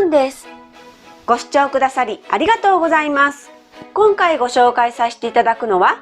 分です。ご視聴くださりありがとうございます。今回ご紹介させていただくのは、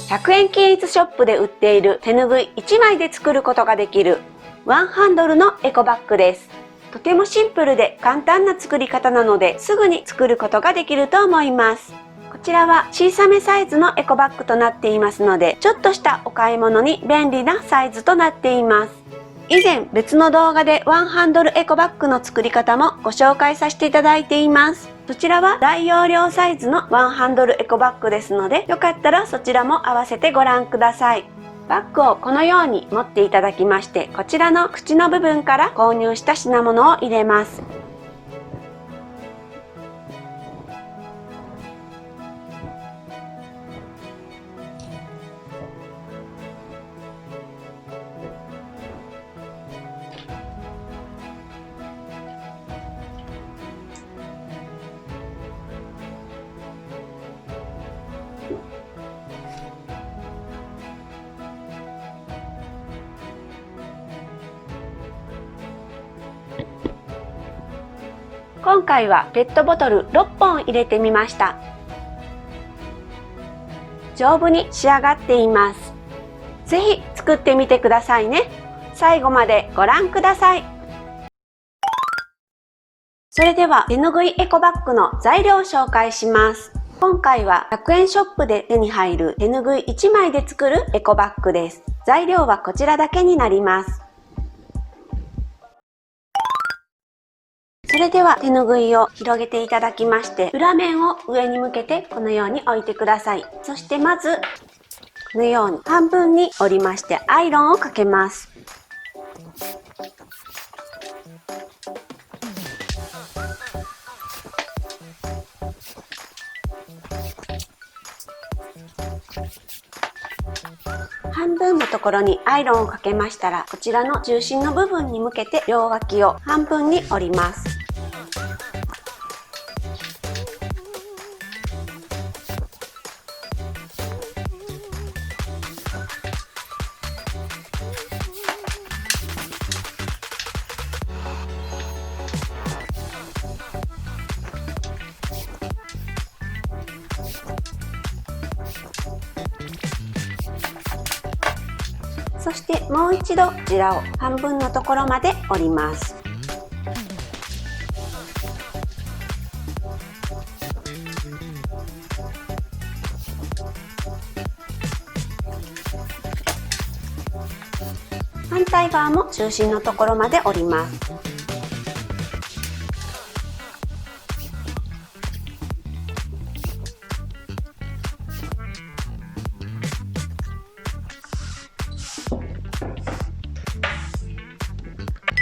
100円均一ショップで売っている手ぬぐい1枚で作ることができるワンハンドルのエコバッグです。とてもシンプルで簡単な作り方なのですぐに作ることができると思います。こちらは小さめサイズのエコバッグとなっていますので、ちょっとしたお買い物に便利なサイズとなっています。以前別の動画でワンハンドルエコバッグの作り方もご紹介させていただいています。そちらは大容量サイズのワンハンドルエコバッグですので、よかったらそちらも合わせてご覧ください。バッグをこのように持っていただきまして、こちらの口の部分から購入した品物を入れます。今回はペットボトル6本入れてみました。丈夫に仕上がっています。ぜひ作ってみてくださいね。最後までご覧ください。それでは手ぬぐいエコバッグの材料を紹介します。今回は100円ショップで手に入る手ぬぐい1枚で作るエコバッグです。材料はこちらだけになります。それでは手ぬぐいを広げていただきまして、裏面を上に向けてこのように置いてください。そしてまずこのように半分に折りましてアイロンをかけます。半分のところにアイロンをかけましたら、こちらの中心の部分に向けて両脇を半分に折ります。そしてもう一度こちらを半分のところまで折ります。反対側も中心のところまで折ります。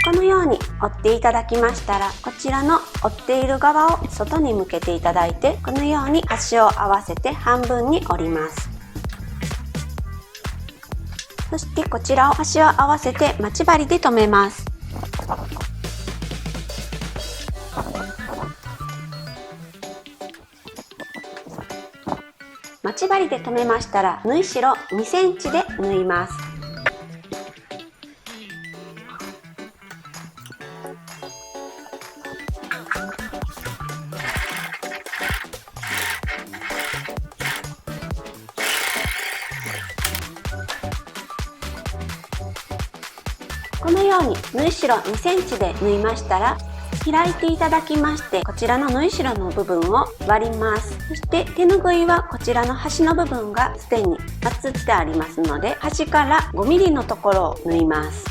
このように折っていただきましたら、こちらの折っている側を外に向けていただいて、このように端を合わせて半分に折ります。そしてこちらを端を合わせて待ち針で留めます。待ち針で留めましたら、縫い代2センチで縫います。このように縫い代2センチで縫いましたら、開いていただきまして、こちらの縫い代の部分を割ります。そして手ぬぐいはこちらの端の部分がすでに厚ってありますので、端から5ミリのところを縫います。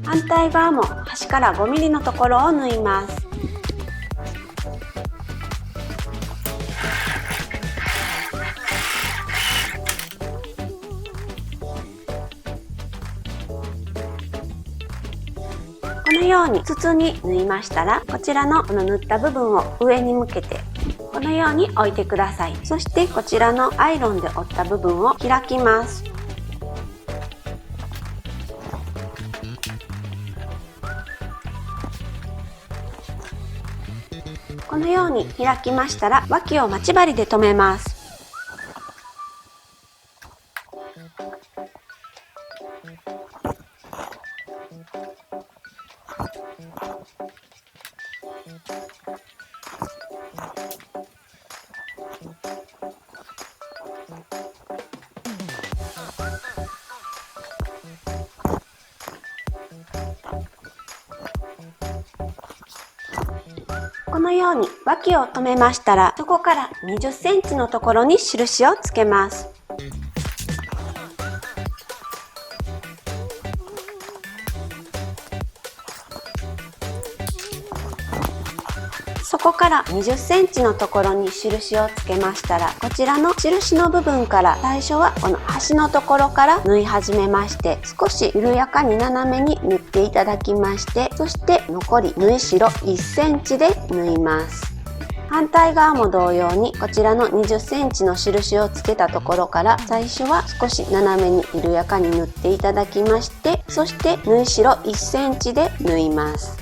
反対側も端から5ミリのところを縫います。このように筒に縫いましたら、こちらのこの縫った部分を上に向けてこのように置いてください。そしてこちらのアイロンで折った部分を開きます。このように開きましたら、脇を待ち針で留めます。のように脇を留めましたら、そこから20センチのところに印をつけます。そこから20センチのところに印をつけましたら、こちらの印の部分から最初はこの端のところから縫い始めまして、少し緩やかに斜めに縫っていただきまして、そして残り縫い代1センチで縫います。反対側も同様にこちらの20センチの印をつけたところから最初は少し斜めに緩やかに縫っていただきまして、そして縫い代1センチで縫います。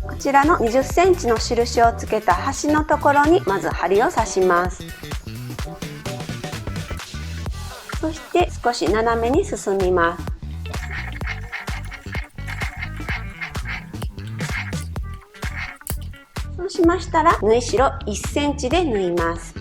こちらの20センチの印をつけた端のところにまず針を刺します。そして少し斜めに進みます。そうしましたら縫い代1センチで縫います。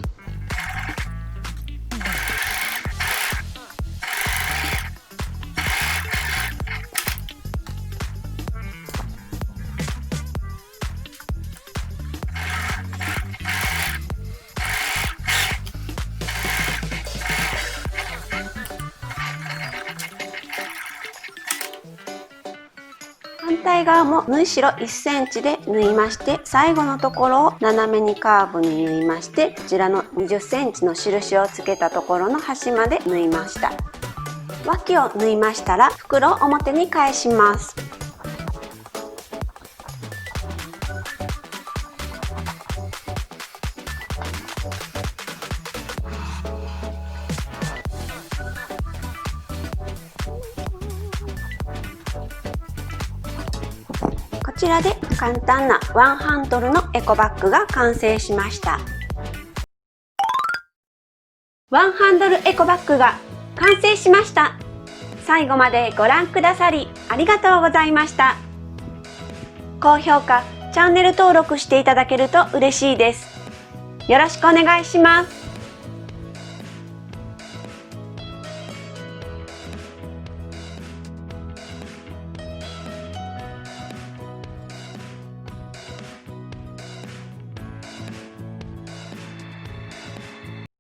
反対側も縫い代1センチで縫いまして、最後のところを斜めにカーブに縫いまして、こちらの20センチの印をつけたところの端まで縫いました。脇を縫いましたら袋を表に返します。こちらで簡単なワンハンドルのエコバッグが完成しました。ワンハンドルエコバッグが完成しました。最後までご覧くださりありがとうございました。高評価、チャンネル登録していただけると嬉しいです。よろしくお願いします。